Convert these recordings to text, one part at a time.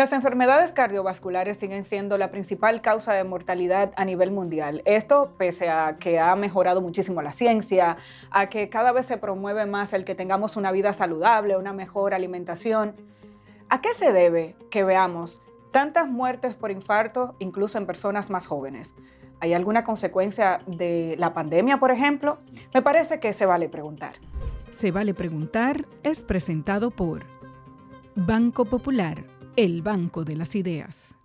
Las enfermedades cardiovasculares siguen siendo la principal causa de mortalidad a nivel mundial. Esto pese a que ha mejorado muchísimo la ciencia, a que cada vez se promueve más el que tengamos una vida saludable, una mejor alimentación. ¿A qué se debe que veamos tantas muertes por infarto, incluso en personas más jóvenes? ¿Hay alguna consecuencia de la pandemia, por ejemplo? Me parece que se vale preguntar. Se vale preguntar es presentado por Banco Popular, el banco de las ideas.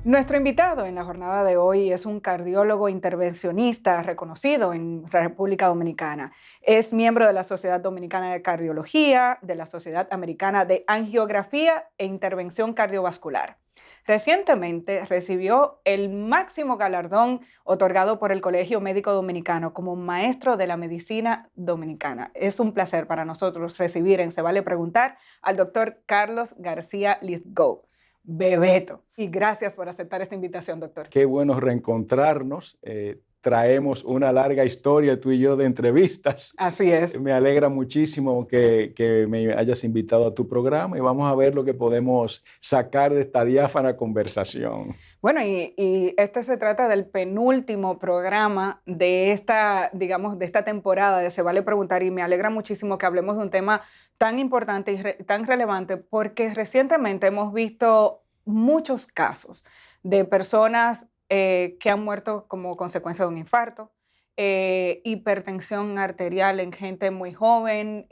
Nuestro invitado en la jornada de hoy es un cardiólogo intervencionista reconocido en la República Dominicana. Es miembro de la Sociedad Dominicana de Cardiología, de la Sociedad Americana de Angiografía e Intervención Cardiovascular. Recientemente recibió el máximo galardón otorgado por el Colegio Médico Dominicano como maestro de la medicina dominicana. Es un placer para nosotros recibir en Se Vale Preguntar al doctor Carlos García Lithgow, Bebeto. Y gracias por aceptar esta invitación, doctor. Qué bueno reencontrarnos. Traemos una larga historia, tú y yo, de entrevistas. Así es. Me alegra muchísimo que me hayas invitado a tu programa y vamos a ver lo que podemos sacar de esta diáfana conversación. Bueno, y este se trata del penúltimo programa de esta, digamos, de esta temporada de Se Vale Preguntar, y me alegra muchísimo que hablemos de un tema tan importante y tan relevante, porque recientemente hemos visto muchos casos de personas que han muerto como consecuencia de un infarto, hipertensión arterial en gente muy joven,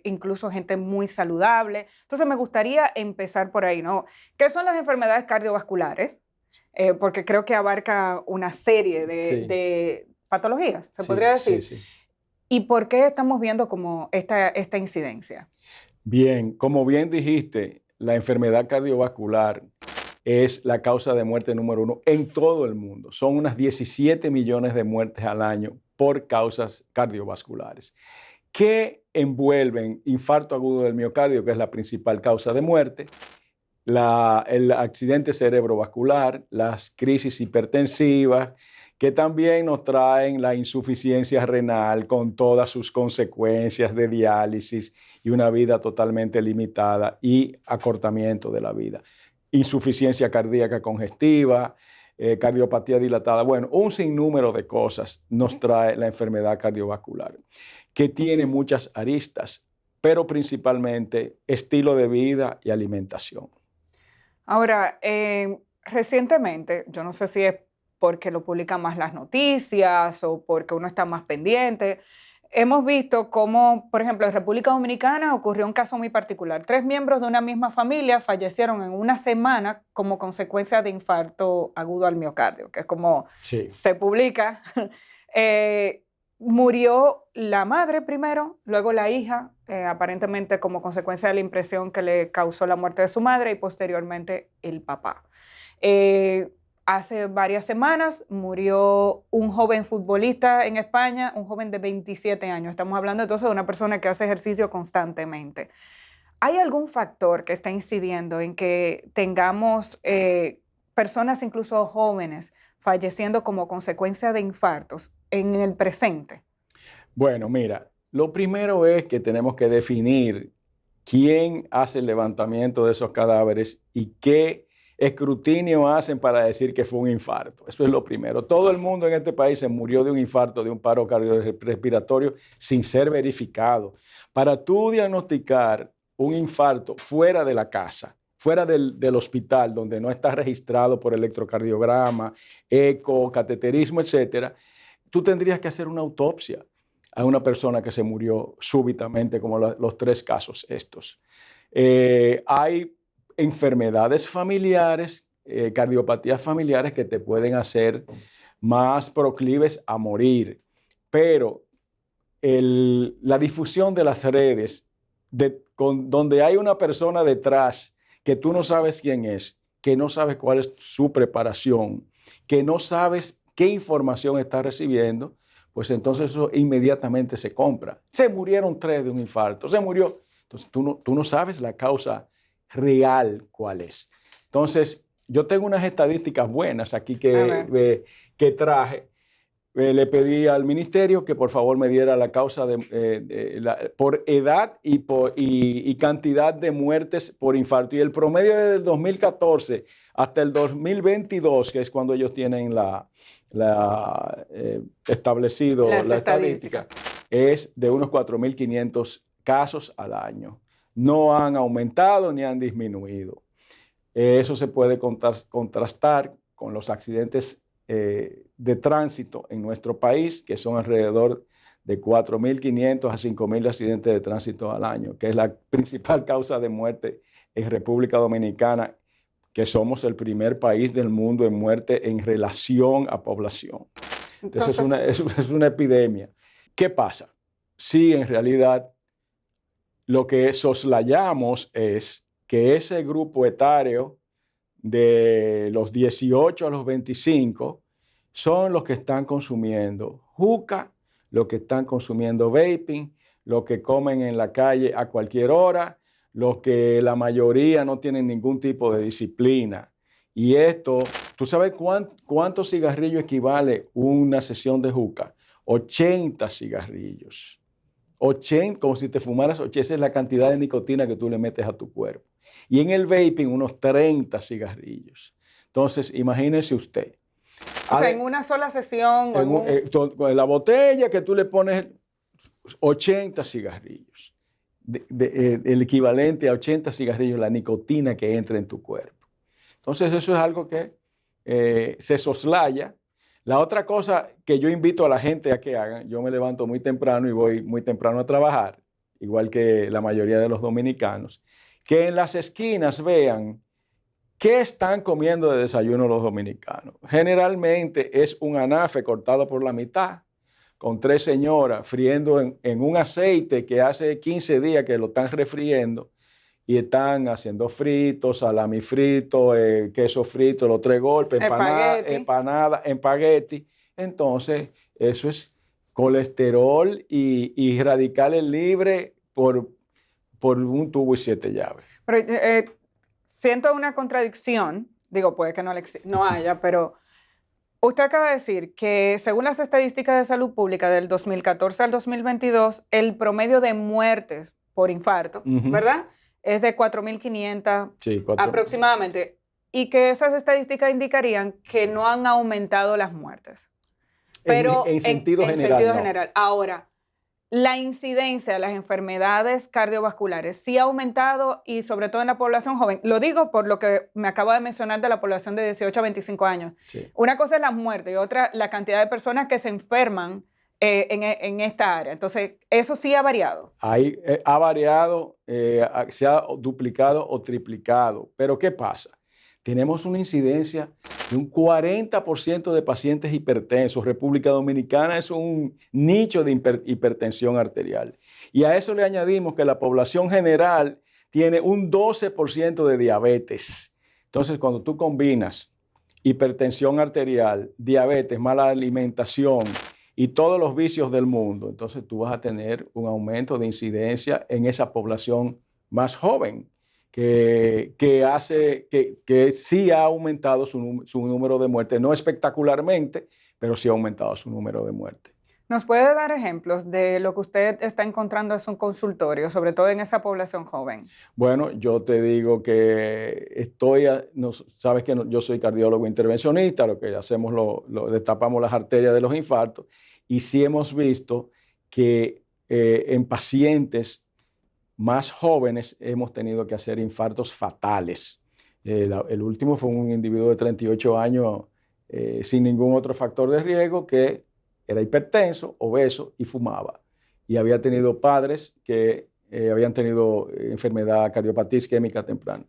incluso gente muy saludable. Entonces me gustaría empezar por ahí, ¿no? ¿Qué son las enfermedades cardiovasculares? Porque creo que abarca una serie de patologías, se podría decir. Sí. ¿Y por qué estamos viendo como esta incidencia? Bien, como bien dijiste, la enfermedad cardiovascular es la causa de muerte número 1 en todo el mundo. Son unas 17 millones de muertes al año por causas cardiovasculares, que envuelven infarto agudo del miocardio, que es la principal causa de muerte, el accidente cerebrovascular, las crisis hipertensivas, que también nos traen la insuficiencia renal con todas sus consecuencias de diálisis y una vida totalmente limitada y acortamiento de la vida. Insuficiencia cardíaca congestiva, cardiopatía dilatada. Bueno, un sinnúmero de cosas nos trae la enfermedad cardiovascular, que tiene muchas aristas, pero principalmente estilo de vida y alimentación. Ahora, recientemente, yo no sé si es porque lo publican más las noticias o porque uno está más pendiente, hemos visto cómo, por ejemplo, en República Dominicana ocurrió un caso muy particular. 3 miembros de una misma familia fallecieron en una semana como consecuencia de infarto agudo al miocardio, que es como se publica. Murió la madre primero, luego la hija, aparentemente como consecuencia de la impresión que le causó la muerte de su madre, y posteriormente el papá. Hace varias semanas murió un joven futbolista en España, un joven de 27 años. Estamos hablando entonces de una persona que hace ejercicio constantemente. ¿Hay algún factor que está incidiendo en que tengamos personas incluso jóvenes falleciendo como consecuencia de infartos en el presente? Bueno, mira, lo primero es que tenemos que definir quién hace el levantamiento de esos cadáveres y qué escrutinio hacen para decir que fue un infarto. Eso es lo primero. Todo el mundo en este país se murió de un infarto, de un paro cardiorrespiratorio sin ser verificado. Para tú diagnosticar un infarto fuera de la casa, fuera del hospital, donde no está registrado por electrocardiograma, eco, cateterismo, etcétera, tú tendrías que hacer una autopsia a una persona que se murió súbitamente, como los 3 casos estos. Hay enfermedades familiares, cardiopatías familiares que te pueden hacer más proclives a morir, pero la difusión de las redes, donde hay una persona detrás que tú no sabes quién es, que no sabes cuál es su preparación, que no sabes qué información está recibiendo, pues entonces eso inmediatamente se compra. Se murieron 3 de un infarto, se murió. Entonces tú no sabes la causa real cuál es. Entonces, yo tengo unas estadísticas buenas aquí que traje. le pedí al ministerio que por favor me diera la causa por edad y cantidad de muertes por infarto. Y el promedio desde el 2014 hasta el 2022, que es cuando ellos tienen establecido la estadística, es de unos 4.500 casos al año. No han aumentado ni han disminuido. Eso se puede contrastar con los accidentes de tránsito en nuestro país, que son alrededor de 4.500 a 5.000 accidentes de tránsito al año, que es la principal causa de muerte en República Dominicana, que somos el primer país del mundo en muerte en relación a población. Entonces es una epidemia. ¿Qué pasa? Sí, en realidad, lo que soslayamos es que ese grupo etario de los 18 a los 25 son los que están consumiendo juca, los que están consumiendo vaping, los que comen en la calle a cualquier hora, los que la mayoría no tienen ningún tipo de disciplina. Y esto, ¿tú sabes cuántos cigarrillos equivale una sesión de juca? 80 cigarrillos. 80, como si te fumaras 80, esa es la cantidad de nicotina que tú le metes a tu cuerpo. Y en el vaping, unos 30 cigarrillos. Entonces, imagínese usted. O sea, en una sola sesión. Con la botella que tú le pones 80 cigarrillos. El equivalente a 80 cigarrillos, la nicotina que entra en tu cuerpo. Entonces, eso es algo que se soslaya. La otra cosa que yo invito a la gente a que hagan, yo me levanto muy temprano y voy muy temprano a trabajar, igual que la mayoría de los dominicanos, que en las esquinas vean qué están comiendo de desayuno los dominicanos. Generalmente es un anafe cortado por la mitad, con 3 señoras friendo en un aceite que hace 15 días que lo están refriendo, y están haciendo fritos, salami frito, queso frito, los 3 golpes, empanada, espagueti. Entonces, eso es colesterol y radicales libres por un tubo y 7 llaves. Pero siento una contradicción, digo, puede que no haya, pero usted acaba de decir que según las estadísticas de salud pública del 2014 al 2022, el promedio de muertes por infarto, ¿verdad?, es de 4.500 aproximadamente, y que esas estadísticas indicarían que no han aumentado las muertes. Pero en sentido general. Ahora, la incidencia de las enfermedades cardiovasculares sí ha aumentado, y sobre todo en la población joven. Lo digo por lo que me acabo de mencionar de la población de 18 a 25 años. Sí. Una cosa es la muerte y otra la cantidad de personas que se enferman en esta área. Entonces, eso sí ha variado. Ha variado, se ha duplicado o triplicado. Pero ¿qué pasa? Tenemos una incidencia de un 40% de pacientes hipertensos. República Dominicana es un nicho de hipertensión arterial. Y a eso le añadimos que la población general tiene un 12% de diabetes. Entonces, cuando tú combinas hipertensión arterial, diabetes, mala alimentación y todos los vicios del mundo, entonces tú vas a tener un aumento de incidencia en esa población más joven, que sí ha aumentado su número de muertes, no espectacularmente, pero sí ha aumentado su número de muertes. ¿Nos puede dar ejemplos de lo que usted está encontrando en su consultorio, sobre todo en esa población joven? Bueno, yo te digo que sabes que yo soy cardiólogo intervencionista, lo que hacemos destapamos las arterias de los infartos, y sí hemos visto que en pacientes más jóvenes hemos tenido que hacer infartos fatales. El último fue un individuo de 38 años sin ningún otro factor de riesgo, que era hipertenso, obeso y fumaba. Y había tenido padres que habían tenido enfermedad cardiopatía isquémica temprana.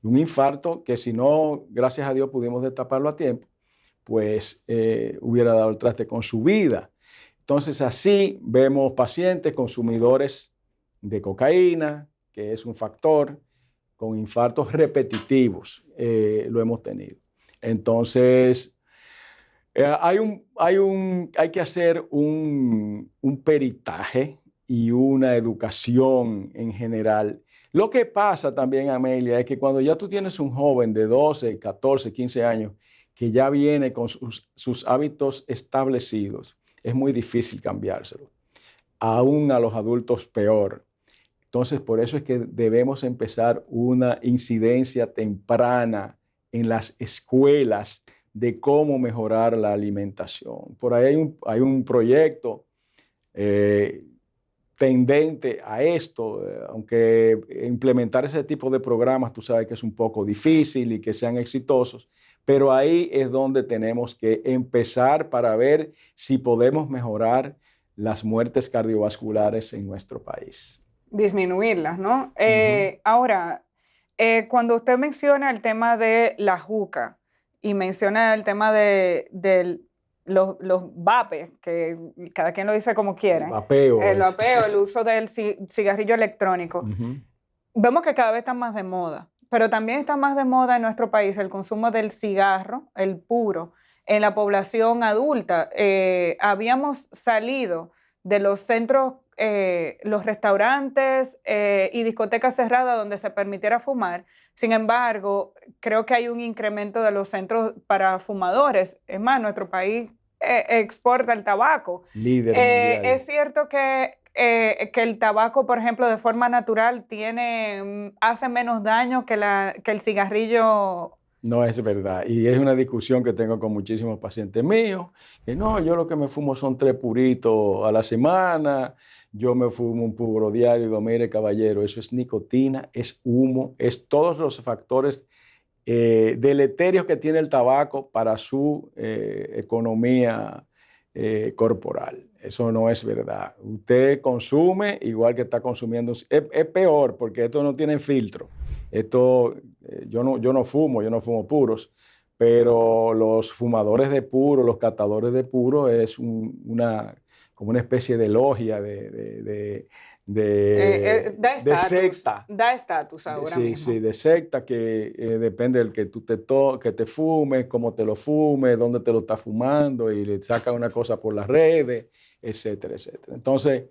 Un infarto que, si no, gracias a Dios, pudimos destaparlo a tiempo, pues hubiera dado el traste con su vida. Entonces, así vemos pacientes consumidores de cocaína, que es un factor, con infartos repetitivos, lo hemos tenido. Entonces, hay que hacer un peritaje y una educación en general. Lo que pasa también, Amelia, es que cuando ya tú tienes un joven de 12, 14, 15 años que ya viene con sus hábitos establecidos, es muy difícil cambiárselo. Aún a los adultos peor. Entonces, por eso es que debemos empezar una incidencia temprana en las escuelas de cómo mejorar la alimentación. Por ahí hay un proyecto tendente a esto, aunque implementar ese tipo de programas, tú sabes que es un poco difícil y que sean exitosos, pero ahí es donde tenemos que empezar para ver si podemos mejorar las muertes cardiovasculares en nuestro país. Disminuirlas, ¿no? Ujú. Ahora, cuando usted menciona el tema de la juca y menciona el tema de los vapes, que cada quien lo dice como El quiere, vapeo el es. vapeo, el uso del cigarrillo electrónico, Ujú. vemos que cada vez está más de moda, pero también está más de moda en nuestro país el consumo del cigarro, el puro, en la población adulta. Habíamos salido de los centros, los restaurantes y discotecas cerradas donde se permitiera fumar. Sin embargo, creo que hay un incremento de los centros para fumadores. Es más, nuestro país exporta el tabaco. Líder mundial. Es cierto que el tabaco, por ejemplo, de forma natural hace menos daño que el cigarrillo. No es verdad. Y es una discusión que tengo con muchísimos pacientes míos, que no, yo lo que me fumo son 3 puritos a la semana, yo me fumo un puro diario. Digo, mire, caballero, eso es nicotina, es humo, es todos los factores deleterios que tiene el tabaco para su economía corporal. Eso no es verdad. Usted consume igual que está consumiendo. Es peor porque esto no tiene filtro. Esto, yo no fumo puros, pero los fumadores de puro, los catadores de puro es como una especie de logia, Da de estatus, secta. da estatus ahora Sí, mismo. sí, de secta que depende del que tú que te fumes, cómo te lo fumes, dónde te lo estás fumando y le sacan una cosa por las redes, etcétera, etcétera. Entonces,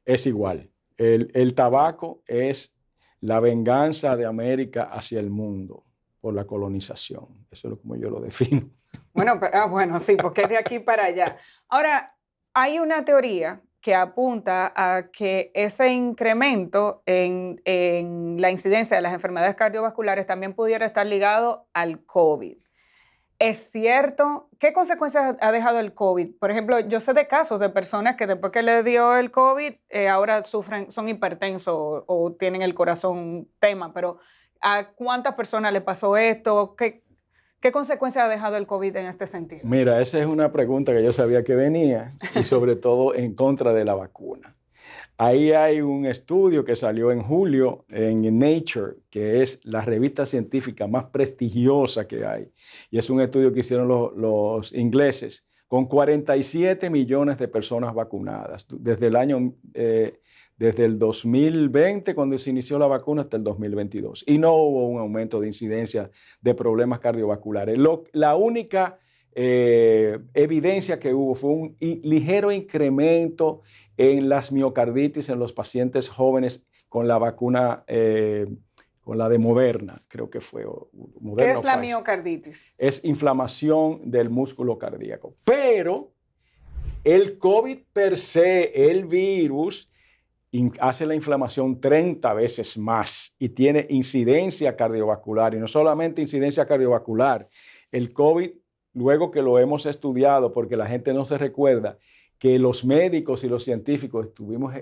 es igual. El tabaco es la venganza de América hacia el mundo por la colonización. Eso es como yo lo defino. Bueno, sí, porque es de aquí para allá. Ahora, hay una teoría que apunta a que ese incremento en la incidencia de las enfermedades cardiovasculares también pudiera estar ligado al COVID. ¿Es cierto? ¿Qué consecuencias ha dejado el COVID? Por ejemplo, yo sé de casos de personas que después que les dio el COVID, ahora son hipertensos o tienen el corazón tema, pero ¿a cuántas personas le pasó esto? ¿Qué consecuencias ha dejado el COVID en este sentido? Mira, esa es una pregunta que yo sabía que venía y sobre todo en contra de la vacuna. Ahí hay un estudio que salió en julio en Nature, que es la revista científica más prestigiosa que hay. Y es un estudio que hicieron los ingleses con 47 millones de personas vacunadas desde el 2020, cuando se inició la vacuna, hasta el 2022. Y no hubo un aumento de incidencia de problemas cardiovasculares. La única evidencia que hubo fue un ligero incremento en las miocarditis en los pacientes jóvenes con la vacuna, con la de Moderna, creo que fue. Moderna. ¿Qué es la miocarditis? Es inflamación del músculo cardíaco. Pero el COVID per se, el virus, hace la inflamación 30 veces más y tiene incidencia cardiovascular. Y no solamente incidencia cardiovascular, el COVID, luego que lo hemos estudiado, porque la gente no se recuerda, que los médicos y los científicos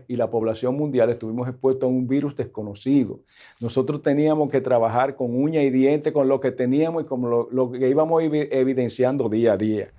y la población mundial estuvimos expuestos a un virus desconocido. Nosotros teníamos que trabajar con uña y diente, con lo que teníamos y con lo que íbamos evidenciando día a día.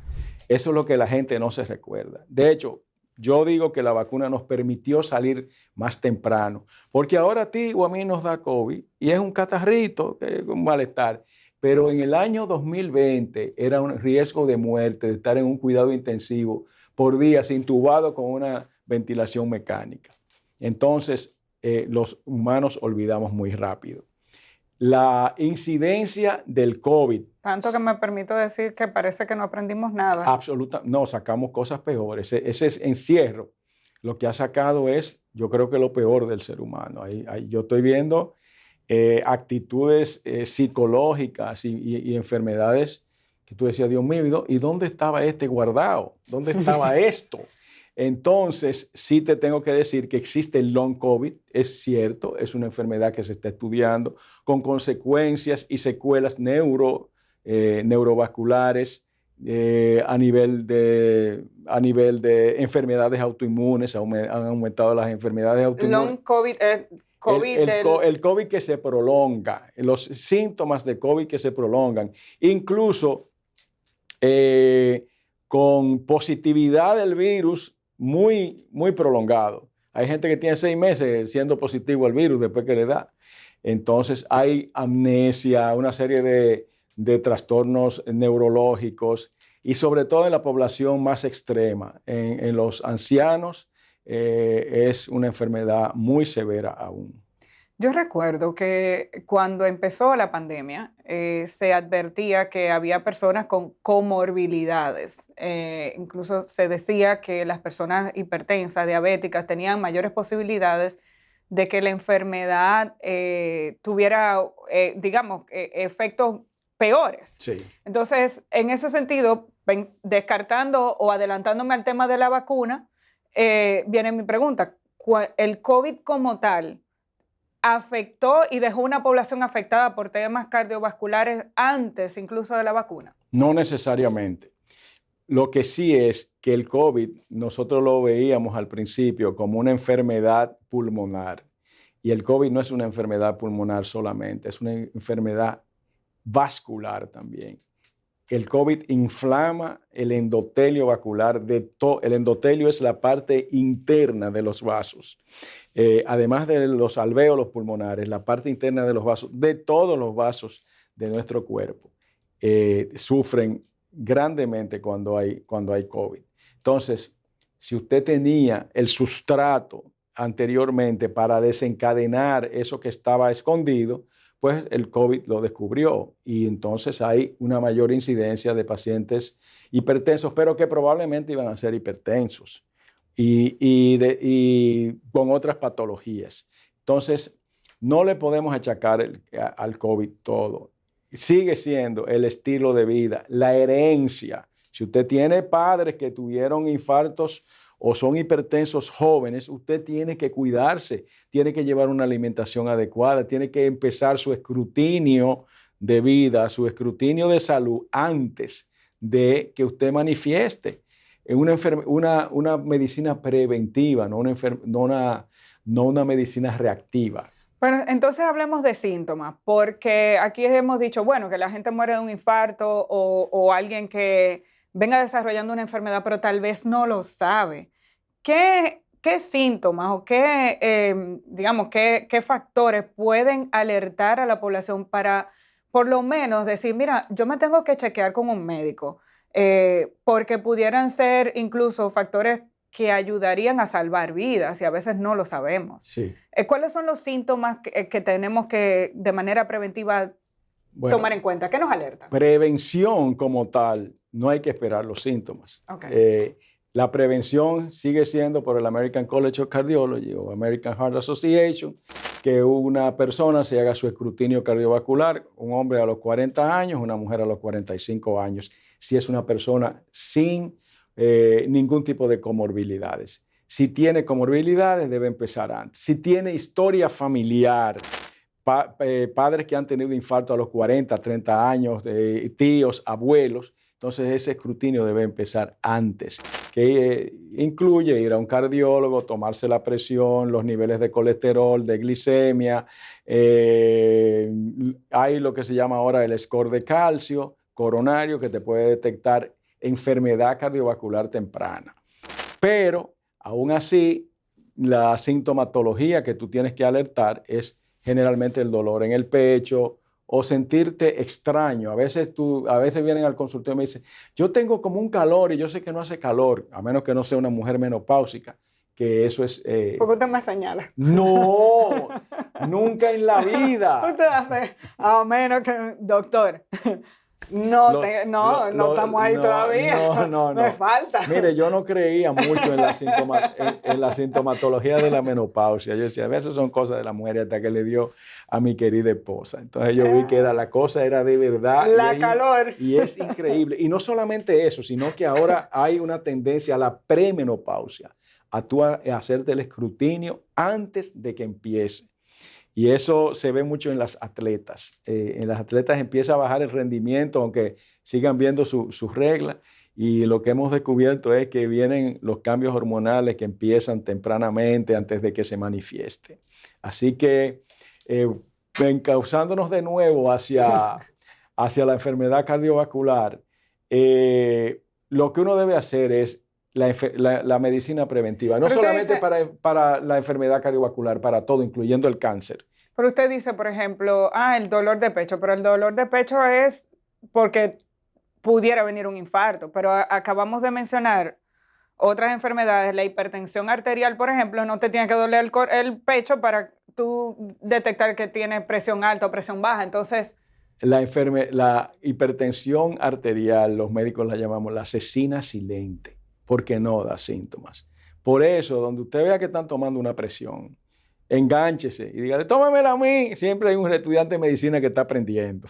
Eso es lo que la gente no se recuerda. De hecho, yo digo que la vacuna nos permitió salir más temprano, porque ahora a ti o a mí nos da COVID y es un catarrito, un malestar, pero en el año 2020 era un riesgo de muerte, de estar en un cuidado intensivo por días, intubado con una ventilación mecánica. Entonces, los humanos olvidamos muy rápido. La incidencia del COVID. Tanto que me permito decir que parece que no aprendimos nada. No, sacamos cosas peores. Ese encierro lo que ha sacado es, yo creo que lo peor del ser humano. Yo estoy viendo actitudes psicológicas y enfermedades que tú decías, Dios mío, ¿y dónde estaba este guardado? ¿Dónde estaba esto? Entonces, sí te tengo que decir que existe el long COVID, es cierto, es una enfermedad que se está estudiando con consecuencias y secuelas neurovasculares a nivel de enfermedades autoinmunes, han aumentado las enfermedades autoinmunes. Long COVID es COVID El COVID que se prolonga, los síntomas de COVID que se prolongan, incluso con positividad del virus muy, muy prolongado. Hay gente que tiene 6 meses siendo positivo al virus después que le da. Entonces hay amnesia, una serie de trastornos neurológicos y sobre todo en la población más extrema. En los ancianos es una enfermedad muy severa aún. Yo recuerdo que cuando empezó la pandemia se advertía que había personas con comorbilidades. Incluso se decía que las personas hipertensas, diabéticas, tenían mayores posibilidades de que la enfermedad tuviera, digamos, efectos peores. Sí. Entonces, en ese sentido, descartando o adelantándome al tema de la vacuna, viene mi pregunta. ¿El COVID como tal afectó y dejó una población afectada por temas cardiovasculares antes incluso de la vacuna? No necesariamente. Lo que sí es que el COVID nosotros lo veíamos al principio como una enfermedad pulmonar. Y el COVID no es una enfermedad pulmonar solamente, es una enfermedad vascular también. El COVID inflama el endotelio vascular el endotelio es la parte interna de los vasos. Además de los alvéolos pulmonares, la parte interna de los vasos, de todos los vasos de nuestro cuerpo, sufren grandemente cuando hay COVID. Entonces, si usted tenía el sustrato anteriormente para desencadenar eso que estaba escondido, pues el COVID lo descubrió y entonces hay una mayor incidencia de pacientes hipertensos, pero que probablemente iban a ser hipertensos y con otras patologías. Entonces, no le podemos achacar al COVID todo. Sigue siendo el estilo de vida, la herencia. Si usted tiene padres que tuvieron infartos o son hipertensos jóvenes, usted tiene que cuidarse, tiene que llevar una alimentación adecuada, tiene que empezar su escrutinio de vida, su escrutinio de salud antes de que usted manifieste una medicina preventiva, no una medicina reactiva. Bueno, entonces hablemos de síntomas, porque aquí hemos dicho, bueno, que la gente muere de un infarto o alguien que venga desarrollando una enfermedad, pero tal vez no lo sabe. ¿Qué síntomas o qué factores pueden alertar a la población para, por lo menos, decir, mira, yo me tengo que chequear con un médico? Porque pudieran ser incluso factores que ayudarían a salvar vidas y a veces no lo sabemos. Sí. ¿Cuáles son los síntomas que tenemos que de manera preventiva tomar en cuenta? ¿Qué nos alerta? Prevención como tal, no hay que esperar los síntomas. Okay. La prevención sigue siendo por el American College of Cardiology o American Heart Association, que una persona se haga su escrutinio cardiovascular, un hombre a los 40 años, una mujer a los 45 años, si es una persona sin ningún tipo de comorbilidades. Si tiene comorbilidades, debe empezar antes. Si tiene historia familiar, padres que han tenido infarto a los 40, 30 años, tíos, abuelos, entonces ese escrutinio debe empezar antes, que incluye ir a un cardiólogo, tomarse la presión, los niveles de colesterol, de glicemia. Hay lo que se llama ahora el score de calcio coronario que te puede detectar enfermedad cardiovascular temprana. Pero aún así, la sintomatología que tú tienes que alertar es generalmente el dolor en el pecho, o sentirte extraño. A veces vienen al consultorio y me dicen, yo tengo como un calor y yo sé que no hace calor, a menos que no sea una mujer menopáusica, que eso es... ¿Por qué usted me señala? No, nunca en la vida. Usted hace, a menos que, doctor, No estamos ahí todavía. No. Me falta. Mire, yo no creía mucho en la sintomatología de la menopausia. Yo decía, a veces son cosas de la mujer hasta que le dio a mi querida esposa. Entonces yo vi que la cosa era de verdad. Calor. Y es increíble. Y no solamente eso, sino que ahora hay una tendencia a la premenopausia, a tú hacerte el escrutinio antes de que empiece. Y eso se ve mucho en las atletas. En las atletas empieza a bajar el rendimiento, aunque sigan viendo sus reglas. Y lo que hemos descubierto es que vienen los cambios hormonales que empiezan tempranamente antes de que se manifieste. Así que encauzándonos de nuevo hacia la enfermedad cardiovascular, lo que uno debe hacer es la medicina preventiva, no solamente para la enfermedad cardiovascular, para todo, incluyendo el cáncer. Pero usted dice, por ejemplo, el dolor de pecho, pero el dolor de pecho es porque pudiera venir un infarto, pero acabamos de mencionar otras enfermedades, la hipertensión arterial, por ejemplo, no te tiene que doler el pecho para tú detectar que tiene presión alta o presión baja, entonces... La hipertensión arterial, los médicos la llamamos la asesina silente, porque no da síntomas. Por eso, donde usted vea que están tomando una presión, engánchese y dígale, tómamela a mí. Siempre hay un estudiante de medicina que está aprendiendo.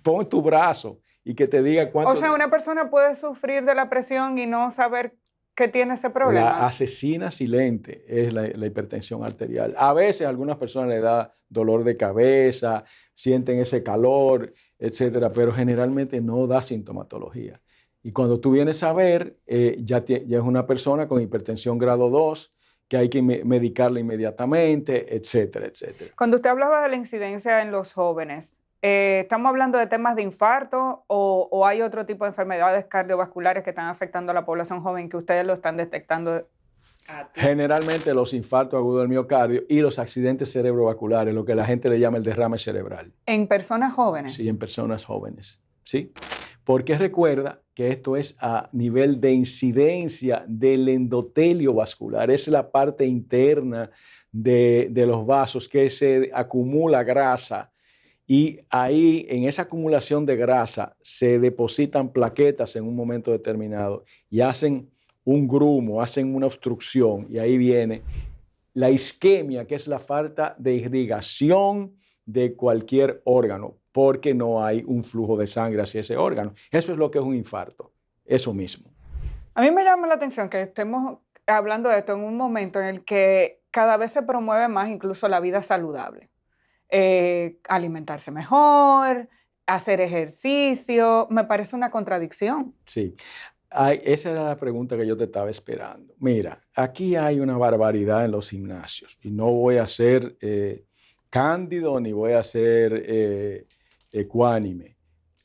Pon tu brazo y que te diga cuánto... O sea, una persona puede sufrir de la presión y no saber que tiene ese problema. La asesina silente es la hipertensión arterial. A veces a algunas personas les da dolor de cabeza, sienten ese calor, etcétera, pero generalmente no da sintomatología. Y cuando tú vienes a ver, ya es una persona con hipertensión grado 2, que hay que medicarla inmediatamente, etcétera, etcétera. Cuando usted hablaba de la incidencia en los jóvenes, ¿estamos hablando de temas de infarto o hay otro tipo de enfermedades cardiovasculares que están afectando a la población joven que ustedes lo están detectando? Generalmente los infartos agudos del miocardio y los accidentes cerebrovasculares, lo que la gente le llama el derrame cerebral. ¿En personas jóvenes? Sí, en personas jóvenes, ¿sí? Porque recuerda que esto es a nivel de incidencia del endotelio vascular, es la parte interna de los vasos que se acumula grasa y ahí en esa acumulación de grasa se depositan plaquetas en un momento determinado y hacen un grumo, hacen una obstrucción y ahí viene la isquemia, que es la falta de irrigación de cualquier órgano, porque no hay un flujo de sangre hacia ese órgano. Eso es lo que es un infarto, eso mismo. A mí me llama la atención que estemos hablando de esto en un momento en el que cada vez se promueve más incluso la vida saludable. Alimentarse mejor, hacer ejercicio, me parece una contradicción. Sí. Esa era la pregunta que yo te estaba esperando. Mira, aquí hay una barbaridad en los gimnasios y no voy a ser cándido ni voy a ser ecuánime.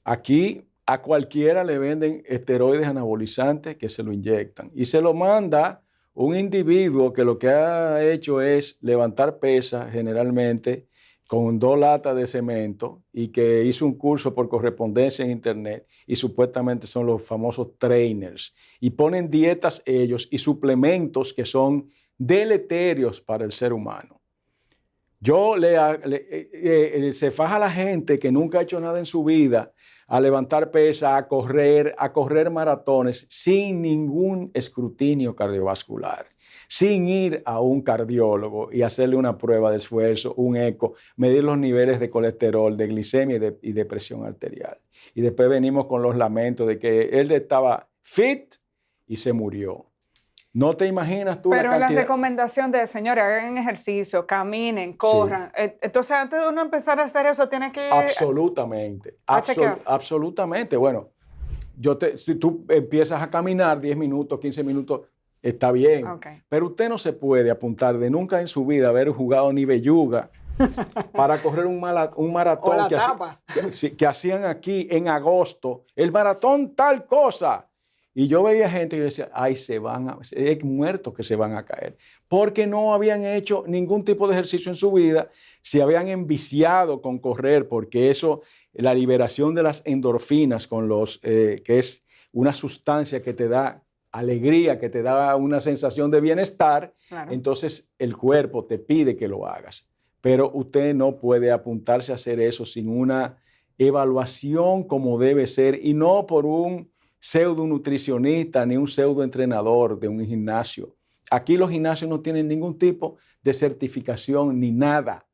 Aquí a cualquiera le venden esteroides anabolizantes que se lo inyectan y se lo manda un individuo que lo que ha hecho es levantar pesas generalmente con 2 latas de cemento y que hizo un curso por correspondencia en internet y supuestamente son los famosos trainers y ponen dietas ellos y suplementos que son deleterios para el ser humano. Se faja la gente que nunca ha hecho nada en su vida a levantar pesas, a correr maratones sin ningún escrutinio cardiovascular, sin ir a un cardiólogo y hacerle una prueba de esfuerzo, un eco, medir los niveles de colesterol, de glicemia y de presión arterial. Y después venimos con los lamentos de que él estaba fit y se murió. No te imaginas tú Pero la cantidad... la recomendación de, señores, hagan ejercicio, caminen, corran. Sí. Entonces, antes de uno empezar a hacer eso, tiene que ir... Absolutamente. Absolutamente. Bueno, si tú empiezas a caminar 10 minutos, 15 minutos, está bien. Okay. Pero usted no se puede apuntar de nunca en su vida haber jugado ni belluga para correr un maratón que hacían aquí en agosto. El maratón tal cosa. Y yo veía gente que decía, ay, es muertos que se van a caer. Porque no habían hecho ningún tipo de ejercicio en su vida, se habían enviciado con correr, porque eso, la liberación de las endorfinas, que es una sustancia que te da alegría, que te da una sensación de bienestar, claro. Entonces el cuerpo te pide que lo hagas. Pero usted no puede apuntarse a hacer eso sin una evaluación como debe ser y no por un pseudo nutricionista ni un pseudo entrenador de un gimnasio. Aquí los gimnasios no tienen ningún tipo de certificación ni nada.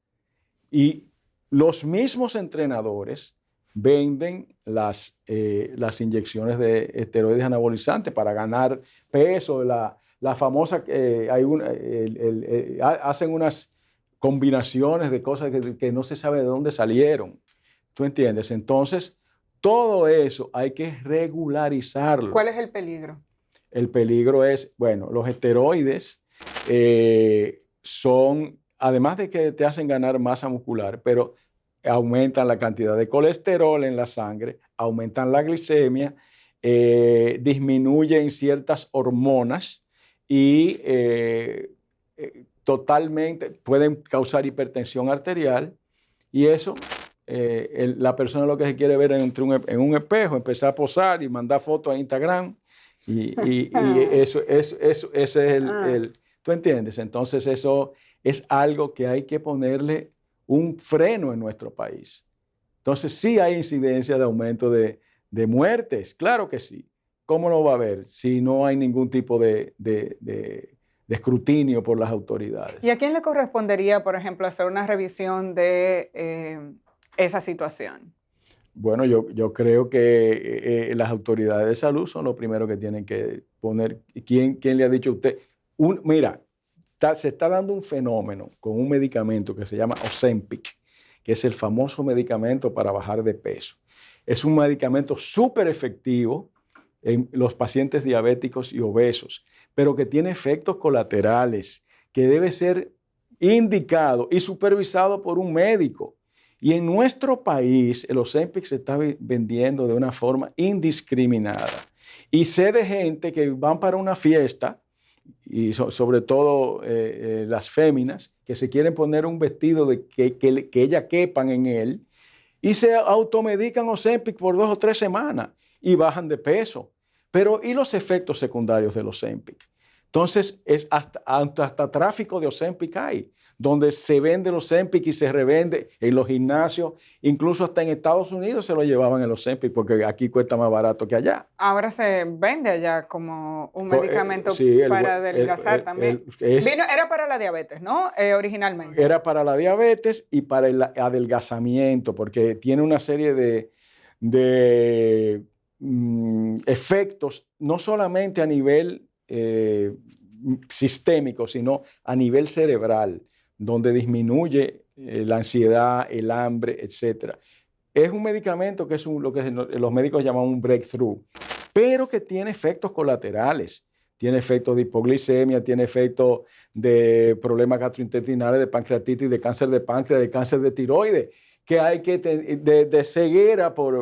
Y los mismos entrenadores venden las inyecciones de esteroides anabolizantes para ganar peso. La famosa, hacen unas combinaciones de cosas que no se sabe de dónde salieron. ¿Tú entiendes? Entonces, todo eso hay que regularizarlo. ¿Cuál es el peligro? El peligro es, bueno, los esteroides son, además de que te hacen ganar masa muscular, pero aumentan la cantidad de colesterol en la sangre, aumentan la glicemia, disminuyen ciertas hormonas y totalmente pueden causar hipertensión arterial y eso, la persona lo que se quiere ver en un espejo, empezar a posar y mandar fotos a Instagram y eso es ¿tú entiendes? Entonces eso es algo que hay que ponerle un freno en nuestro país. Entonces sí hay incidencia de aumento de muertes, claro que sí. ¿Cómo no va a haber si no hay ningún tipo de escrutinio por las autoridades? ¿Y a quién le correspondería, por ejemplo, hacer una revisión de esa situación? Bueno, yo creo que las autoridades de salud son los primeros que tienen que poner. ¿Quién le ha dicho a usted? Mira, se está dando un fenómeno con un medicamento que se llama Ozempic, que es el famoso medicamento para bajar de peso. Es un medicamento súper efectivo en los pacientes diabéticos y obesos, pero que tiene efectos colaterales, que debe ser indicado y supervisado por un médico. Y en nuestro país, el Ozempic se está vendiendo de una forma indiscriminada. Y sé de gente que van para una fiesta, y sobre todo las féminas, que se quieren poner un vestido de que ellas quepan en él, y se automedican Ozempic por 2 o 3 semanas y bajan de peso. Pero, ¿y los efectos secundarios del Ozempic? Entonces, hasta tráfico de Ozempic hay, donde se vende el Ozempic y se revende en los gimnasios. Incluso hasta en Estados Unidos se lo llevaban el Ozempic porque aquí cuesta más barato que allá. Ahora se vende allá como un medicamento para adelgazar también. Era para la diabetes, ¿no? Originalmente. Era para la diabetes y para el adelgazamiento, porque tiene una serie de efectos, no solamente a nivel sistémico, sino a nivel cerebral, donde disminuye la ansiedad, el hambre, etc. Es un medicamento que es lo que los médicos llaman un breakthrough, pero que tiene efectos colaterales. Tiene efectos de hipoglicemia, tiene efectos de problemas gastrointestinales, de pancreatitis, de cáncer de páncreas, de cáncer de tiroides, que hay que de ceguera por el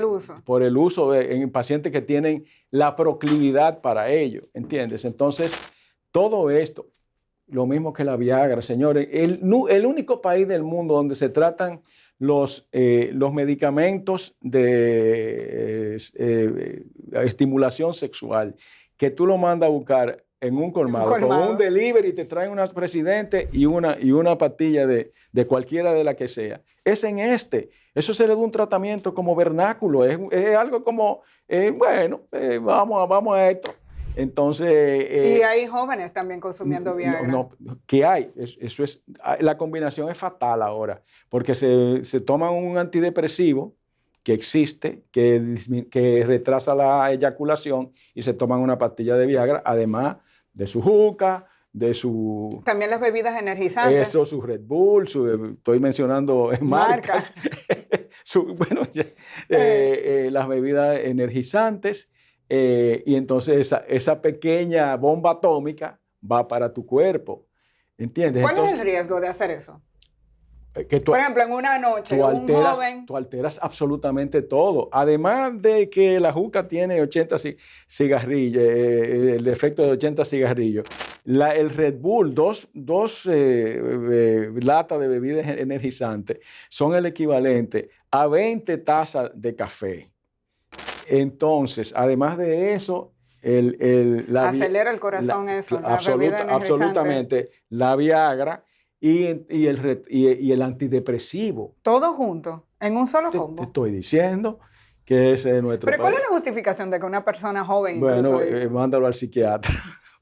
uso. Por el uso en pacientes que tienen la proclividad para ello, ¿entiendes? Entonces, todo esto, lo mismo que la Viagra, señores, el único país del mundo donde se tratan los medicamentos de estimulación sexual, que tú lo mandas a buscar en un colmado, con un delivery, te traen unas presidentes y una pastilla de cualquiera de las que sea. Es en este. Eso se le da un tratamiento como vernáculo. Es algo como, vamos a esto. Entonces... y hay jóvenes también consumiendo Viagra. No, ¿qué hay? Eso es, la combinación es fatal ahora, porque se toma un antidepresivo que existe, que retrasa la eyaculación y se toman una pastilla de Viagra, además de su juca, de su... También las bebidas energizantes. Eso, su Red Bull, estoy mencionando marcas. Las bebidas energizantes. Y entonces esa pequeña bomba atómica va para tu cuerpo. ¿Entiendes? ¿Cuál es el riesgo de hacer eso? Por ejemplo, en una noche, un joven... Tú alteras absolutamente todo. Además de que la juca tiene 80 cigarrillos, el efecto de 80 cigarrillos. El Red Bull, dos latas de bebidas energizantes, son el equivalente a 20 tazas de café. Entonces, además de eso, acelera el corazón eso. Absolutamente. La Viagra y el antidepresivo. Todo junto En un solo Te combo. estoy diciendo que ese es nuestro Pero ¿cuál país. es la justificación de que una persona joven Bueno, incluso... mándalo al psiquiatra.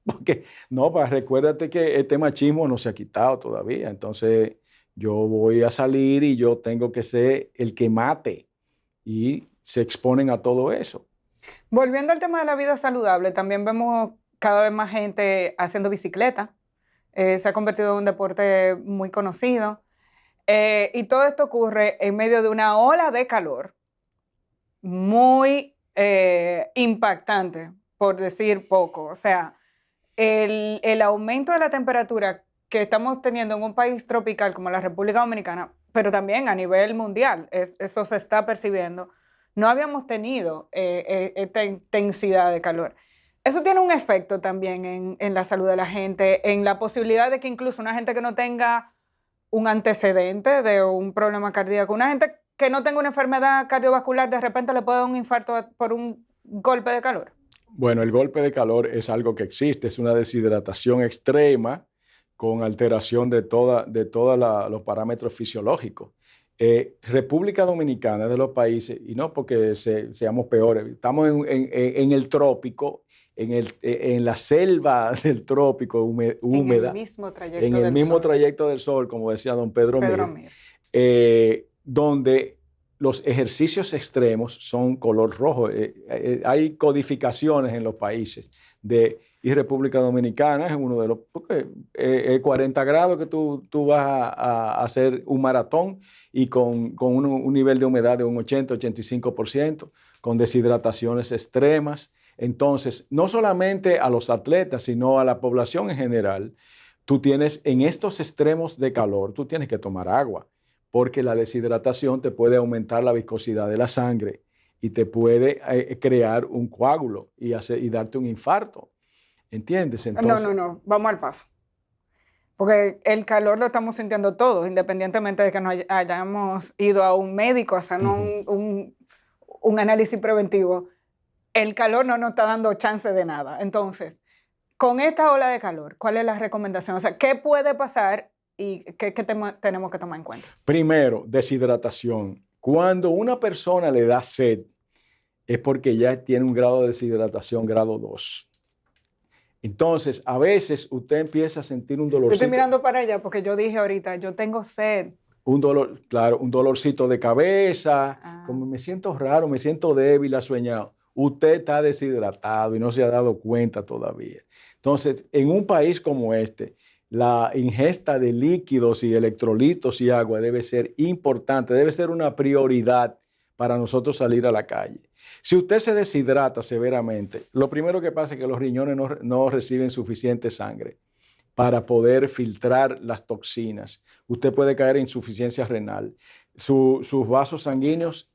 Porque, no, recuérdate que este machismo no se ha quitado todavía. Entonces, yo voy a salir y yo tengo que ser el que mate. Y se exponen a todo eso. Volviendo al tema de la vida saludable, también vemos cada vez más gente haciendo bicicleta. Se ha convertido en un deporte muy conocido. Y todo esto ocurre en medio de una ola de calor muy impactante, por decir poco. O sea, el aumento de la temperatura que estamos teniendo en un país tropical como la República Dominicana, pero también a nivel mundial, eso se está percibiendo. No habíamos tenido esta intensidad de calor. Eso tiene un efecto también en la salud de la gente, en la posibilidad de que incluso una gente que no tenga un antecedente de un problema cardíaco, una gente que no tenga una enfermedad cardiovascular, de repente le puede dar un infarto por un golpe de calor. Bueno, el golpe de calor es algo que existe, es una deshidratación extrema con alteración de todos los parámetros fisiológicos. República Dominicana es de los países, y no porque seamos peores, estamos en el trópico, en la selva del trópico húmeda, en el mismo trayecto en el del mismo sol. trayecto del sol, como decía don Pedro Mir, Mir. donde los ejercicios extremos son color rojo. Hay codificaciones en los países y República Dominicana es uno de los... Porque 40 grados que tú vas a hacer un maratón y con un nivel de humedad de un 80-85%, con deshidrataciones extremas. Entonces, no solamente a los atletas, sino a la población en general, tú tienes en estos extremos de calor, tú tienes que tomar agua, porque la deshidratación te puede aumentar la viscosidad de la sangre y te puede crear un coágulo y darte un infarto. ¿Entiendes? Entonces, No, vamos al paso. Porque el calor lo estamos sintiendo todos, independientemente de que nos hayamos ido a un médico a hacernos un análisis preventivo. El calor no nos está dando chance de nada. Entonces, con esta ola de calor, ¿cuál es la recomendación? O sea, ¿qué puede pasar y qué tenemos que tomar en cuenta? Primero, deshidratación. Cuando una persona le da sed, es porque ya tiene un grado de deshidratación grado 2. Entonces, a veces usted empieza a sentir un dolorcito. Yo estoy mirando para allá porque yo dije ahorita, yo tengo sed. Un dolor, claro, un dolorcito de cabeza, como me siento raro, me siento débil, asueñado. Usted está deshidratado y no se ha dado cuenta todavía. Entonces, en un país como este, la ingesta de líquidos y electrolitos y agua debe ser importante, debe ser una prioridad para nosotros salir a la calle. Si usted se deshidrata severamente, lo primero que pasa es que los riñones no reciben suficiente sangre para poder filtrar las toxinas. Usted puede caer en insuficiencia renal. Sus vasos sanguíneos,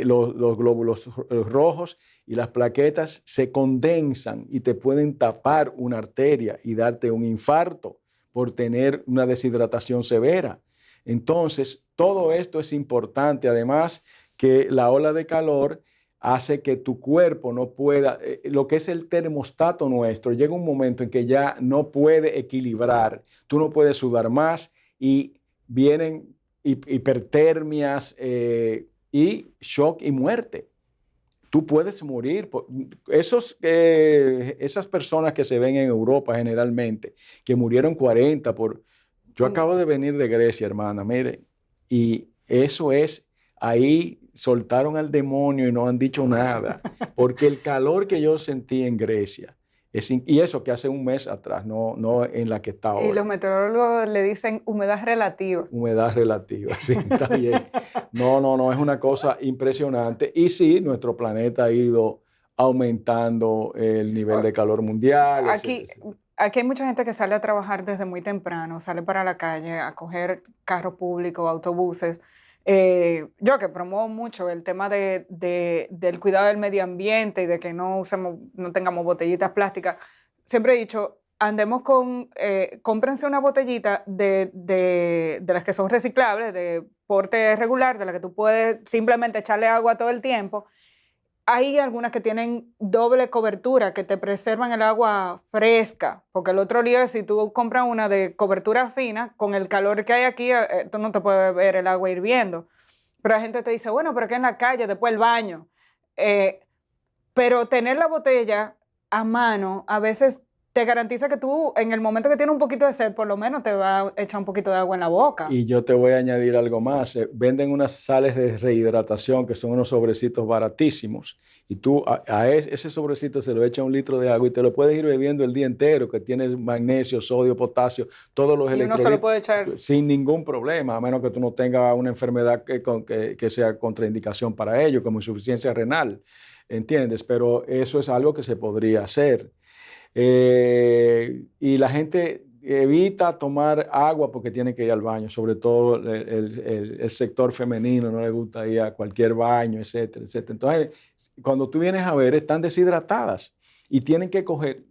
los glóbulos rojos y las plaquetas se condensan y te pueden tapar una arteria y darte un infarto por tener una deshidratación severa. Entonces, todo esto es importante. Además, que la ola de calor hace que tu cuerpo no pueda, lo que es el termostato nuestro, llega un momento en que ya no puede equilibrar, tú no puedes sudar más y vienen hipertermias y shock y muerte. Tú puedes morir. Esas personas que se ven en Europa generalmente, que murieron 40 por... Yo acabo de venir de Grecia, hermana, mire, y eso es... Ahí soltaron al demonio y no han dicho nada, porque el calor que yo sentí en Grecia, y eso que hace un mes atrás, no en la que está ahora. Y los meteorólogos le dicen humedad relativa. Humedad relativa, sí, está bien. No, es una cosa impresionante. Y sí, nuestro planeta ha ido aumentando el nivel de calor mundial. Aquí hay mucha gente que sale a trabajar desde muy temprano, sale para la calle a coger carros públicos, autobuses. Yo que promuevo mucho el tema del cuidado del medio ambiente y de que no tengamos botellitas plásticas, siempre he dicho, cómprense una botellita de las que son reciclables, de porte regular, de las que tú puedes simplemente echarle agua todo el tiempo. Hay algunas que tienen doble cobertura, que te preservan el agua fresca, porque el otro lío es si tú compras una de cobertura fina, con el calor que hay aquí, tú no te puedes beber el agua hirviendo. pero la gente te dice, bueno, pero que en la calle, después el baño. Pero tener la botella a mano a veces te garantiza que tú, en el momento que tienes un poquito de sed, por lo menos te va a echar un poquito de agua en la boca. Y yo te voy a añadir algo más. Venden unas sales de rehidratación que son unos sobrecitos baratísimos. Y tú ese sobrecito se lo echa 1 litro de agua y te lo puedes ir bebiendo el día entero, que tiene magnesio, sodio, potasio, todos los electrolitos. Y uno se lo puede echar sin ningún problema, a menos que tú no tengas una enfermedad que sea contraindicación para ello, como insuficiencia renal, ¿entiendes? Pero eso es algo que se podría hacer. Y la gente evita tomar agua porque tiene que ir al baño, sobre todo el sector femenino, no le gusta ir a cualquier baño, etcétera, etcétera. Entonces, cuando tú vienes a ver, están deshidratadas y tienen que coger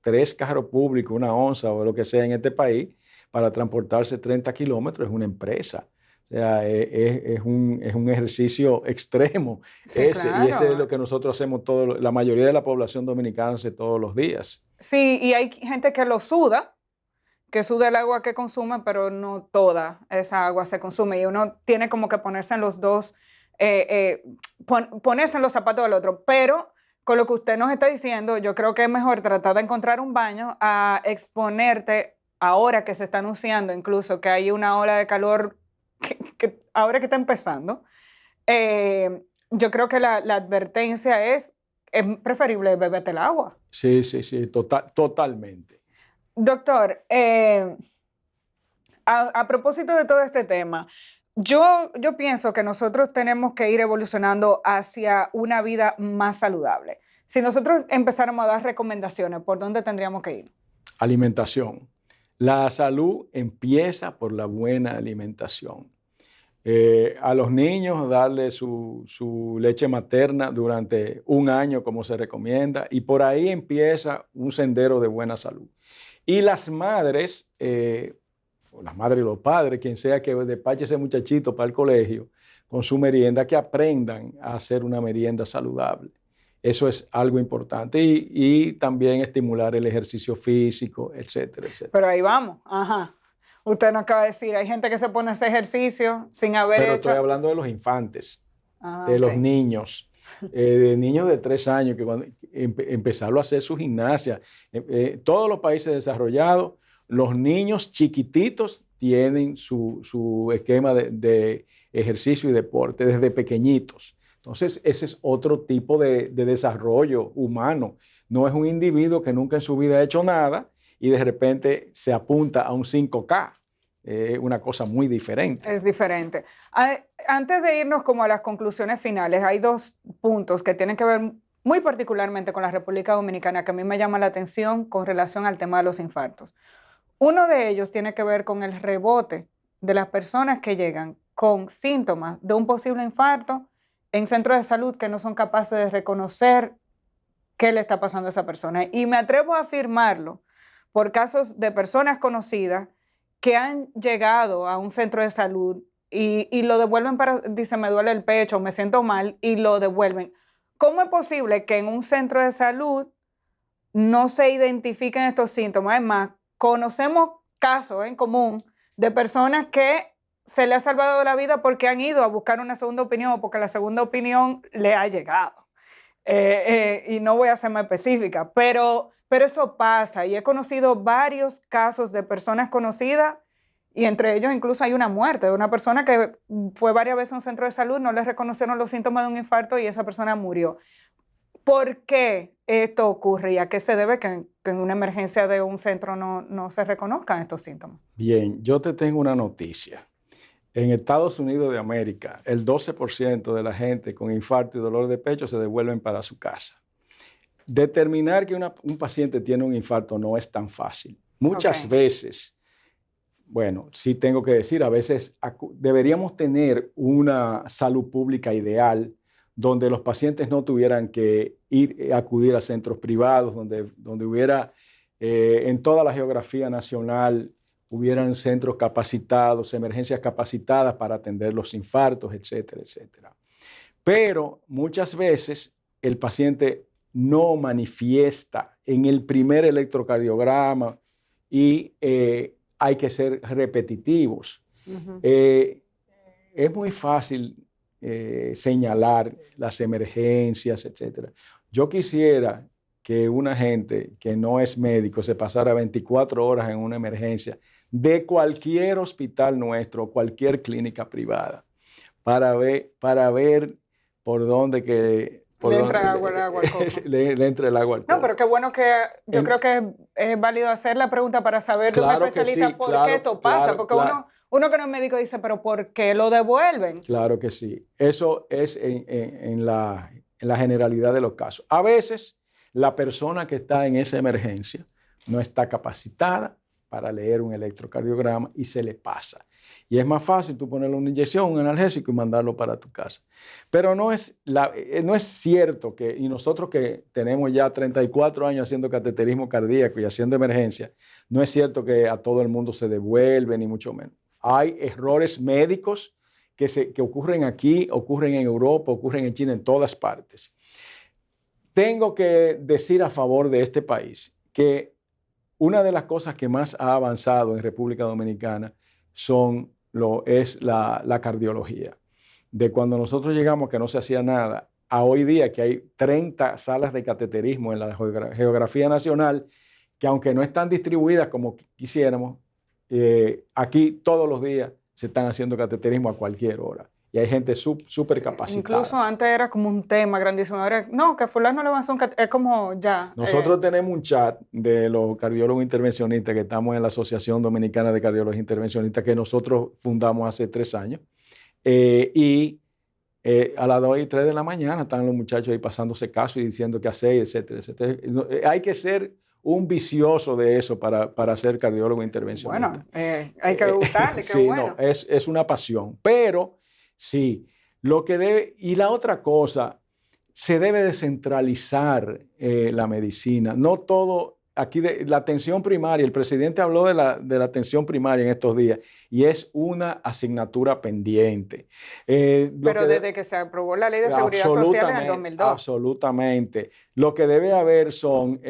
3 carros públicos, 1 onza o lo que sea en este país para transportarse 30 kilómetros. Es una empresa. O sea, es un ejercicio extremo Sí, claro. y ese es lo que nosotros hacemos, la mayoría de la población dominicana hace todos los días. Sí, y hay gente que lo suda, que suda el agua que consume, pero no toda esa agua se consume y uno tiene como que ponerse en los dos, ponerse en los zapatos del otro, pero con lo que usted nos está diciendo, yo creo que es mejor tratar de encontrar un baño a exponerte ahora que se está anunciando incluso que hay una ola de calor que ahora que está empezando. Yo creo que la advertencia es preferible beberte el agua. Sí, totalmente. Doctor, a propósito de todo este tema, yo pienso que nosotros tenemos que ir evolucionando hacia una vida más saludable. Si nosotros empezáramos a dar recomendaciones, ¿por dónde tendríamos que ir? Alimentación. La salud empieza por la buena alimentación. A los niños darle su leche materna durante 1 año como se recomienda y por ahí empieza un sendero de buena salud. Y las madres, o las madres y los padres, quien sea que despache ese muchachito para el colegio con su merienda, que aprendan a hacer una merienda saludable. Eso es algo importante y también estimular el ejercicio físico, etcétera, etcétera. Pero ahí vamos, ajá. Usted nos acaba de decir, hay gente que se pone a hacer ejercicio sin haber Pero hecho... estoy hablando de los infantes, de ok. los niños, de niños de 3 años, que cuando empezaron a hacer su gimnasia. Todos los países desarrollados, los niños chiquititos tienen su esquema de ejercicio y deporte desde pequeñitos. Entonces, ese es otro tipo de desarrollo humano. No es un individuo que nunca en su vida ha hecho nada y de repente se apunta a un 5K. Una cosa muy diferente. Es diferente. Antes de irnos como a las conclusiones finales, hay 2 puntos que tienen que ver muy particularmente con la República Dominicana que a mí me llama la atención con relación al tema de los infartos. Uno de ellos tiene que ver con el rebote de las personas que llegan con síntomas de un posible infarto en centros de salud que no son capaces de reconocer qué le está pasando a esa persona. Y me atrevo a afirmarlo por casos de personas conocidas que han llegado a un centro de salud y lo devuelven dice, me duele el pecho, me siento mal, y lo devuelven. ¿Cómo es posible que en un centro de salud no se identifiquen estos síntomas? Es más, conocemos casos en común de personas que se le ha salvado la vida porque han ido a buscar una segunda opinión o porque la segunda opinión le ha llegado. Y no voy a ser más específica, pero eso pasa y he conocido varios casos de personas conocidas y entre ellos incluso hay una muerte de una persona que fue varias veces a un centro de salud, no le reconocieron los síntomas de un infarto y esa persona murió. ¿Por qué esto ocurre y a qué se debe que en una emergencia de un centro no se reconozcan estos síntomas? Bien, yo te tengo una noticia. En Estados Unidos de América, el 12% de la gente con infarto y dolor de pecho se devuelven para su casa. Determinar que un paciente tiene un infarto no es tan fácil. Muchas veces, bueno, sí tengo que decir, a veces deberíamos tener una salud pública ideal donde los pacientes no tuvieran que acudir a centros privados, donde hubiera en toda la geografía nacional hubieran centros capacitados, emergencias capacitadas para atender los infartos, etcétera, etcétera. Pero muchas veces el paciente no manifiesta en el primer electrocardiograma y hay que ser repetitivos. es muy fácil señalar las emergencias, etc. Yo quisiera que una gente que no es médico se pasara 24 horas en una emergencia de cualquier hospital nuestro, cualquier clínica privada, para ver por dónde que... Le entra el agua al coco. Le entra el agua al coco. No, pero qué bueno que yo creo que es válido hacer la pregunta para saber de un especialista sí, por qué esto pasa. Porque uno que no es médico dice, pero ¿por qué lo devuelven? Claro que sí. Eso es en la generalidad de los casos. A veces la persona que está en esa emergencia no está capacitada para leer un electrocardiograma y se le pasa. Y es más fácil tú ponerle una inyección, un analgésico y mandarlo para tu casa. Pero no es cierto que, y nosotros que tenemos ya 34 años haciendo cateterismo cardíaco y haciendo emergencia, no es cierto que a todo el mundo se devuelve, ni mucho menos. Hay errores médicos que ocurren aquí, ocurren en Europa, ocurren en China, en todas partes. Tengo que decir a favor de este país que una de las cosas que más ha avanzado en República Dominicana es la cardiología. De cuando nosotros llegamos que no se hacía nada, a hoy día que hay 30 salas de cateterismo en la geografía nacional, que aunque no están distribuidas como quisiéramos, aquí todos los días se están haciendo cateterismo a cualquier hora. Y hay gente súper capacitada. Incluso antes era como un tema grandísimo. Ahora, no, que fulano le avanzó es como ya. Nosotros tenemos un chat de los cardiólogos intervencionistas que estamos en la Asociación Dominicana de Cardiólogos Intervencionistas que nosotros fundamos hace 3 años. A las 2 y 3 de la mañana están los muchachos ahí pasándose casos y diciendo qué hacer, etcétera, etcétera. Hay que ser un vicioso de eso para ser cardiólogo intervencionista. Bueno, hay que gustarle, qué sí, bueno. No, es una pasión. Pero sí, y la otra cosa, se debe descentralizar la medicina. No todo, aquí la atención primaria, el presidente habló de la atención primaria en estos días y es una asignatura pendiente. Pero desde que se aprobó la Ley de Seguridad Social en el 2002. Absolutamente. Lo que debe haber son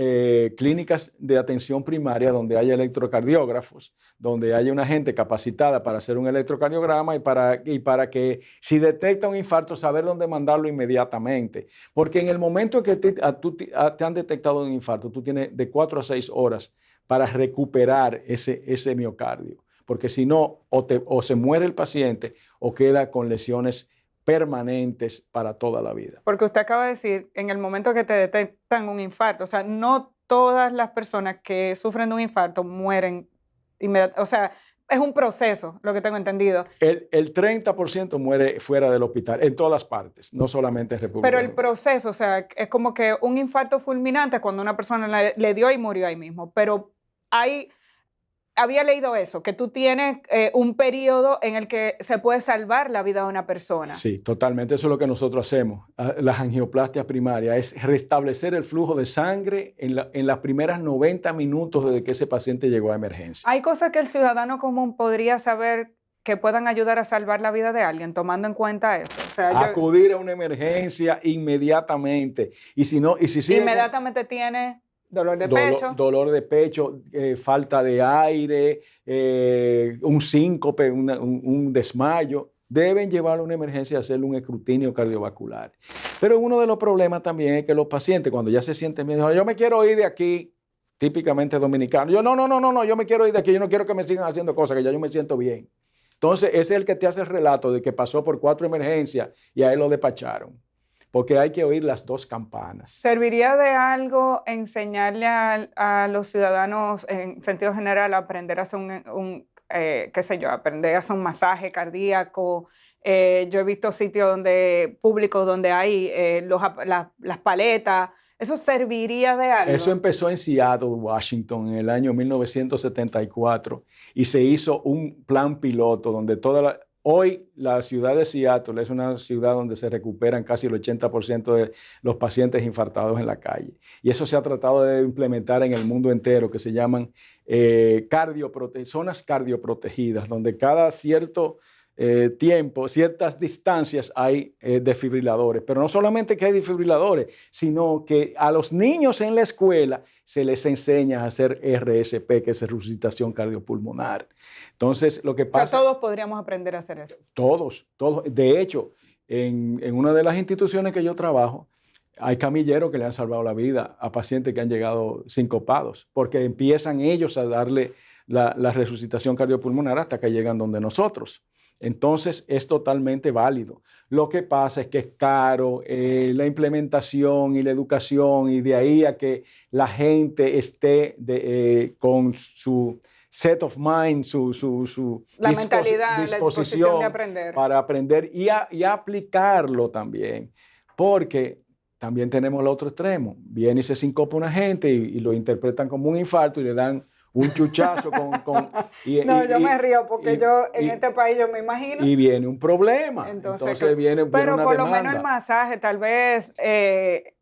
clínicas de atención primaria donde haya electrocardiógrafos, donde haya una gente capacitada para hacer un electrocardiograma y para que si detecta un infarto, saber dónde mandarlo inmediatamente. Porque en el momento en que te han detectado un infarto, tú tienes de 4 a 6 horas para recuperar ese miocardio. Porque si no, o se muere el paciente o queda con lesiones permanentes para toda la vida. Porque usted acaba de decir, en el momento que te detectan un infarto, o sea, no todas las personas que sufren de un infarto mueren inmediatamente, o sea, es un proceso, lo que tengo entendido. El 30% muere fuera del hospital, en todas partes, no solamente en República Pero el Dominicana. proceso, o sea, es como que un infarto fulminante cuando una persona le dio y murió ahí mismo, pero había leído eso, que tú tienes un periodo en el que se puede salvar la vida de una persona. Sí, totalmente. Eso es lo que nosotros hacemos. Las angioplastias primarias es restablecer el flujo de sangre en las primeras 90 minutos desde que ese paciente llegó a emergencia. Hay cosas que el ciudadano común podría saber que puedan ayudar a salvar la vida de alguien, tomando en cuenta eso. O sea, acudir a una emergencia inmediatamente. Y si no, inmediatamente tiene dolor de pecho, falta de aire, un síncope, un desmayo, deben llevarlo a una emergencia y hacerle un escrutinio cardiovascular. Pero uno de los problemas también es que los pacientes, cuando ya se sienten bien, dicen, yo me quiero ir de aquí, típicamente dominicano. Yo no, yo me quiero ir de aquí, yo no quiero que me sigan haciendo cosas, que ya yo me siento bien. Entonces, ese es el que te hace el relato de que pasó por 4 emergencias y a él lo despacharon. Porque hay que oír las 2 campanas. ¿Serviría de algo enseñarle a los ciudadanos, en sentido general, a aprender a hacer aprender a hacer un masaje cardíaco? Yo he visto sitios públicos donde hay las paletas. ¿Eso serviría de algo? Eso empezó en Seattle, Washington, en el año 1974 y se hizo un plan piloto donde hoy la ciudad de Seattle es una ciudad donde se recuperan casi el 80% de los pacientes infartados en la calle. Y eso se ha tratado de implementar en el mundo entero, que se llaman zonas cardioprotegidas, donde cada cierto tiempo, ciertas distancias hay desfibriladores. Pero no solamente que hay desfibriladores, sino que a los niños en la escuela se les enseña a hacer RSP, que es resucitación cardiopulmonar. Entonces, lo que pasa... O sea, todos podríamos aprender a hacer eso. Todos. De hecho, en una de las instituciones que yo trabajo, hay camilleros que le han salvado la vida a pacientes que han llegado sincopados, porque empiezan ellos a darle la resucitación cardiopulmonar hasta que llegan donde nosotros. Entonces, es totalmente válido. Lo que pasa es que es caro la implementación y la educación, y de ahí a que la gente esté con su set of mind, la mentalidad, la disposición de aprender. Para aprender y aplicarlo también. Porque también tenemos el otro extremo. Viene y se sincopa una gente y lo interpretan como un infarto y le dan un chuchazo yo me río porque en este país yo me imagino. Y viene un problema. Entonces viene pero una por demanda. lo menos el masaje, tal vez,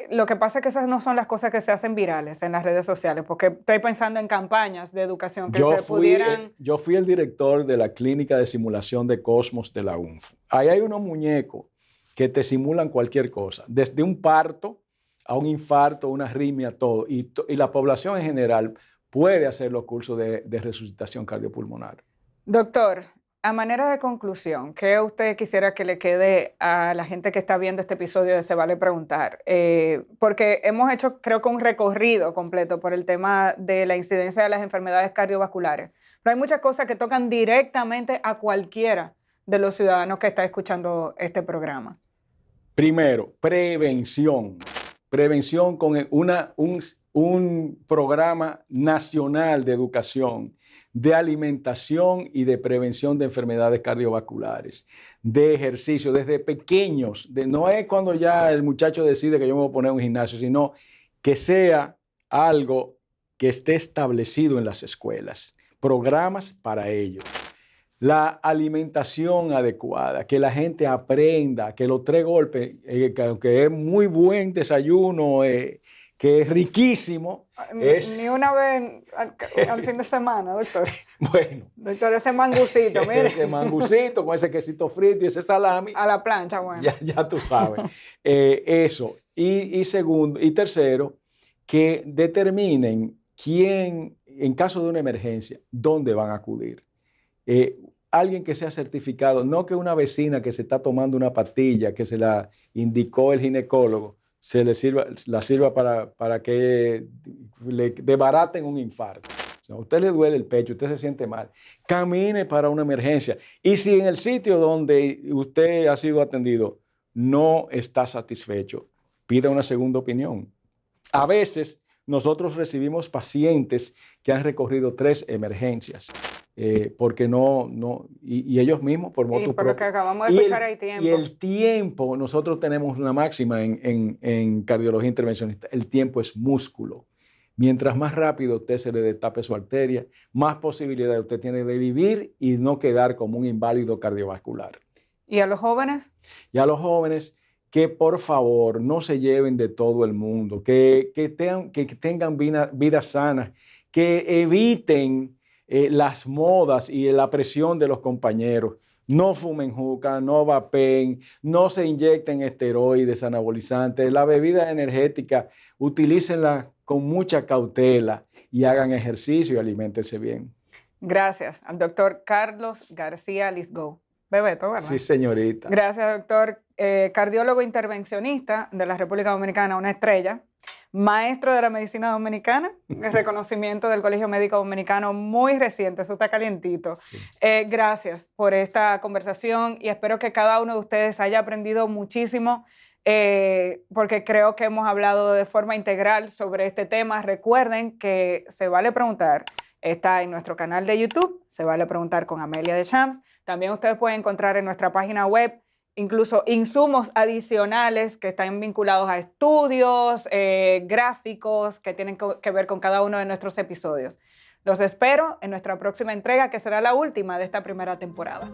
lo que pasa es que esas no son las cosas que se hacen virales en las redes sociales, porque estoy pensando en campañas de educación que pudieran... Yo fui el director de la clínica de simulación de Cosmos de la UNFU. Ahí hay unos muñecos que te simulan cualquier cosa, desde un parto a un infarto, una arritmia, todo. Y la población en general puede hacer los cursos de resucitación cardiopulmonar. Doctor, a manera de conclusión, ¿qué usted quisiera que le quede a la gente que está viendo este episodio de Se Vale Preguntar? Porque hemos hecho, creo que un recorrido completo por el tema de la incidencia de las enfermedades cardiovasculares. Pero hay muchas cosas que tocan directamente a cualquiera de los ciudadanos que está escuchando este programa. Primero, prevención. Prevención con un programa nacional de educación, de alimentación y de prevención de enfermedades cardiovasculares, de ejercicio desde pequeños. No es cuando ya el muchacho decide que yo me voy a poner un gimnasio, sino que sea algo que esté establecido en las escuelas, programas para ello. La alimentación adecuada, que la gente aprenda, que los 3 golpes, que aunque es muy buen desayuno, que es riquísimo. Ni una vez al fin de semana, doctor. Bueno. Doctor, ese mangucito, mire. Ese mangucito con ese quesito frito y ese salami. A la plancha, bueno. Ya tú sabes. Eso. Y tercero, que determinen quién, en caso de una emergencia, dónde van a acudir. Alguien que sea certificado, no que una vecina que se está tomando una pastilla que se la indicó el ginecólogo, la sirva para que le desbaraten un infarto. Si a usted le duele el pecho, usted se siente mal, camine para una emergencia. Y si en el sitio donde usted ha sido atendido no está satisfecho, pida una segunda opinión. A veces nosotros recibimos pacientes que han recorrido 3 emergencias. Porque y ellos mismos por motu propio. Porque acabamos de escuchar hay tiempo. Y el tiempo, nosotros tenemos una máxima en cardiología intervencionista, el tiempo es músculo. Mientras más rápido usted se le destape su arteria, más posibilidad usted tiene de vivir y no quedar como un inválido cardiovascular. ¿Y a los jóvenes? Y a los jóvenes, que por favor no se lleven de todo el mundo, que tengan vidas sanas, que eviten las modas y la presión de los compañeros. No fumen juca, no vapen, no se inyecten esteroides, anabolizantes. La bebida energética, utilícenla con mucha cautela y hagan ejercicio y aliméntense bien. Gracias al doctor Carlos García Lisgó. Bebeto, ¿verdad? Sí, señorita. Gracias, doctor. Cardiólogo intervencionista de la República Dominicana, una estrella. Maestro de la medicina dominicana, el reconocimiento del Colegio Médico Dominicano muy reciente, eso está calientito. Sí. Gracias por esta conversación y espero que cada uno de ustedes haya aprendido muchísimo, porque creo que hemos hablado de forma integral sobre este tema. Recuerden que Se Vale Preguntar está en nuestro canal de YouTube, Se Vale Preguntar con Amelia Deschamps. También ustedes pueden encontrar en nuestra página web incluso insumos adicionales que están vinculados a estudios, gráficos que tienen que ver con cada uno de nuestros episodios. Los espero en nuestra próxima entrega, que será la última de esta primera temporada.